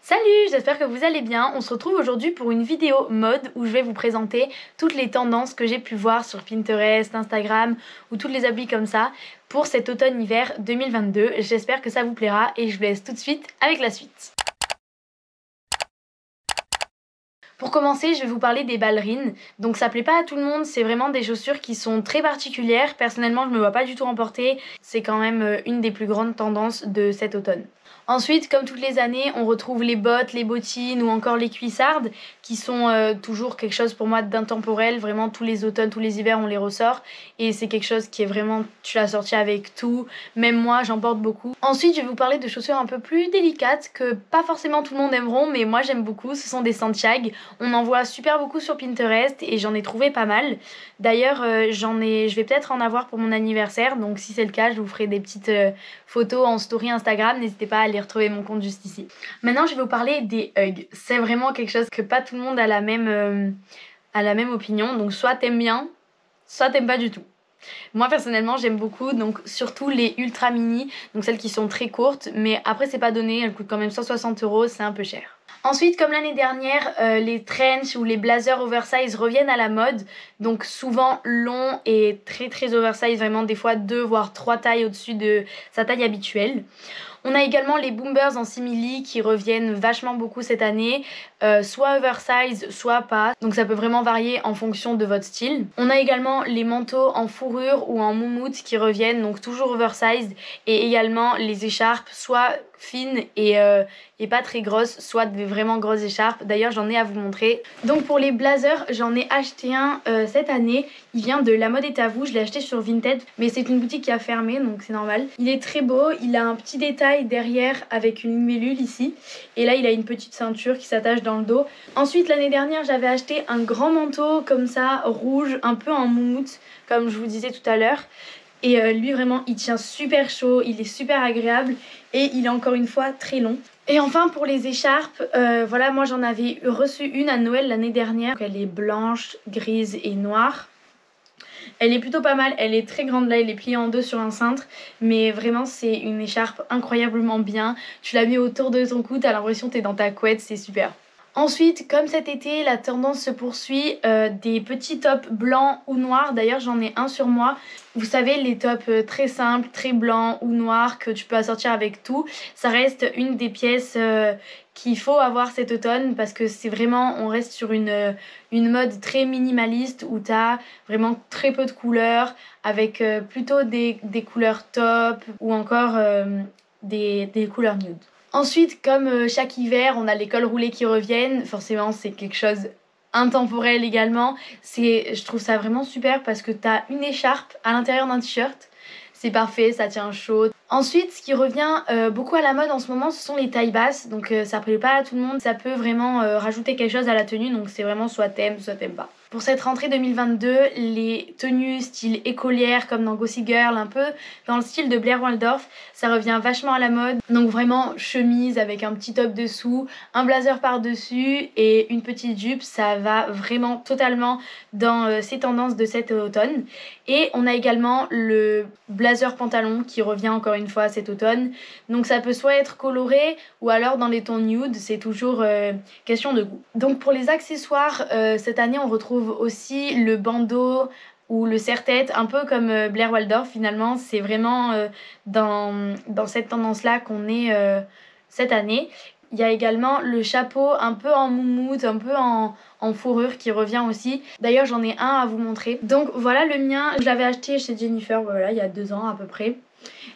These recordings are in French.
Salut, j'espère que vous allez bien. On se retrouve aujourd'hui pour une vidéo mode où je vais vous présenter toutes les tendances que j'ai pu voir sur Pinterest, Instagram ou toutes les applis comme ça pour cet automne-hiver 2022. J'espère que ça vous plaira et je vous laisse tout de suite avec la suite. Pour commencer, je vais vous parler des ballerines. Donc ça plaît pas à tout le monde, c'est vraiment des chaussures qui sont très particulières. Personnellement, je me vois pas du tout en porter. C'est quand même une des plus grandes tendances de cet automne. Ensuite, comme toutes les années, on retrouve les bottes, les bottines ou encore les cuissardes qui sont toujours quelque chose pour moi d'intemporel. Vraiment, tous les automnes, tous les hivers, on les ressort. Et c'est quelque chose qui est vraiment, tu l'as sorti avec tout. Même moi, j'en porte beaucoup. Ensuite, je vais vous parler de chaussures un peu plus délicates que pas forcément tout le monde aimeront, mais moi j'aime beaucoup. Ce sont des Santiago. On en voit super beaucoup sur Pinterest et j'en ai trouvé pas mal. D'ailleurs, je vais peut-être en avoir pour mon anniversaire. Donc si c'est le cas, je vous ferai des petites photos en story Instagram. N'hésitez pas à aller retrouver mon compte juste ici. Maintenant, je vais vous parler des Ugg. C'est vraiment quelque chose que pas tout le monde a la même opinion. Donc soit t'aimes bien, soit t'aimes pas du tout. Moi personnellement j'aime beaucoup, donc surtout les ultra mini, donc celles qui sont très courtes, mais après c'est pas donné, elles coûtent quand même 160 €, c'est un peu cher. Ensuite, comme l'année dernière, les trench ou les blazers oversize reviennent à la mode, donc souvent longs et très très oversize, vraiment des fois 2 voire 3 tailles au-dessus de sa taille habituelle. On a également les boomers en simili qui reviennent vachement beaucoup cette année, soit oversize, soit pas. Donc ça peut vraiment varier en fonction de votre style. On a également les manteaux en fourrure ou en moumoute qui reviennent, donc toujours oversize. Et également les écharpes, soit fines et pas très grosses, soit des vraiment grosses écharpes. D'ailleurs, j'en ai à vous montrer. Donc pour les blazers, j'en ai acheté un cette année. Il vient de La Mode est à vous. Je l'ai acheté sur Vinted, mais c'est une boutique qui a fermé, donc c'est normal. Il est très beau. Il a un petit détail derrière avec une libellule ici. Et là, il a une petite ceinture qui s'attache dans le dos. Ensuite, l'année dernière, j'avais acheté un grand manteau comme ça, rouge, un peu en moumoute, comme je vous disais tout à l'heure. Et lui, vraiment, il tient super chaud, il est super agréable et il est encore une fois très long. Et enfin, pour les écharpes, voilà, moi j'en avais reçu une à Noël l'année dernière. Elle est blanche, grise et noire. Elle est plutôt pas mal, elle est très grande là, elle est pliée en deux sur un cintre, mais vraiment c'est une écharpe incroyablement bien. Tu la mets autour de ton cou, t'as l'impression que t'es dans ta couette, c'est super. Ensuite, comme cet été, la tendance se poursuit, des petits tops blancs ou noirs. D'ailleurs, j'en ai un sur moi. Vous savez, les tops très simples, très blancs ou noirs que tu peux assortir avec tout. Ça reste une des pièces qu'il faut avoir cet automne parce que c'est vraiment, on reste sur une mode très minimaliste où t'as vraiment très peu de couleurs avec plutôt des couleurs top ou encore des couleurs nude. Ensuite, comme chaque hiver, on a les cols roulés qui reviennent. Forcément, c'est quelque chose intemporel également. Je trouve ça vraiment super parce que t'as une écharpe à l'intérieur d'un t-shirt. C'est parfait, ça tient chaud. Ensuite, ce qui revient beaucoup à la mode en ce moment, ce sont les tailles basses. Donc ça plaît pas à tout le monde. Ça peut vraiment rajouter quelque chose à la tenue. Donc c'est vraiment soit t'aimes pas. Pour cette rentrée 2022, les tenues style écolière comme dans Gossip Girl, un peu dans le style de Blair Waldorf, ça revient vachement à la mode. Donc vraiment chemise avec un petit top dessous, un blazer par-dessus et une petite jupe, ça va vraiment totalement dans ces tendances de cet automne. Et on a également le blazer pantalon qui revient encore une fois cet automne. Donc ça peut soit être coloré ou alors dans les tons nude, c'est toujours question de goût. Donc pour les accessoires, cette année on retrouve aussi le bandeau ou le serre-tête, un peu comme Blair Waldorf finalement. C'est vraiment dans cette tendance-là qu'on est cette année. Il y a également le chapeau un peu en moumoute, un peu en fourrure qui revient aussi. D'ailleurs, j'en ai un à vous montrer. Donc voilà le mien, je l'avais acheté chez Jennifer, voilà, il y a 2 ans à peu près.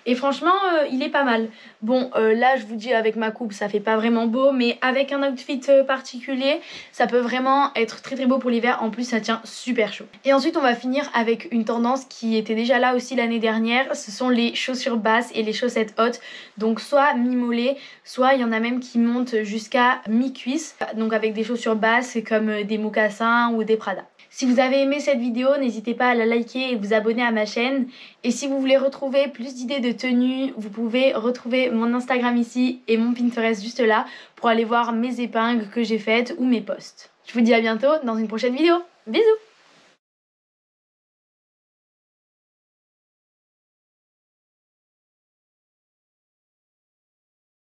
Et franchement, il est pas mal. Bon, là, je vous dis, avec ma coupe, ça fait pas vraiment beau, mais avec un outfit particulier, ça peut vraiment être très très beau pour l'hiver. En plus, ça tient super chaud. Et ensuite, on va finir avec une tendance qui était déjà là aussi l'année dernière. Ce sont les chaussures basses et les chaussettes hautes. Donc, soit mi-mollet, soit il y en a même qui montent jusqu'à mi-cuisse. Donc, avec des chaussures basses comme des mocassins ou des Prada. Si vous avez aimé cette vidéo, n'hésitez pas à la liker et vous abonner à ma chaîne. Et si vous voulez retrouver plus d'idées de tenues, vous pouvez retrouver mon Instagram ici et mon Pinterest juste là pour aller voir mes épingles que j'ai faites ou mes posts. Je vous dis à bientôt dans une prochaine vidéo. Bisous!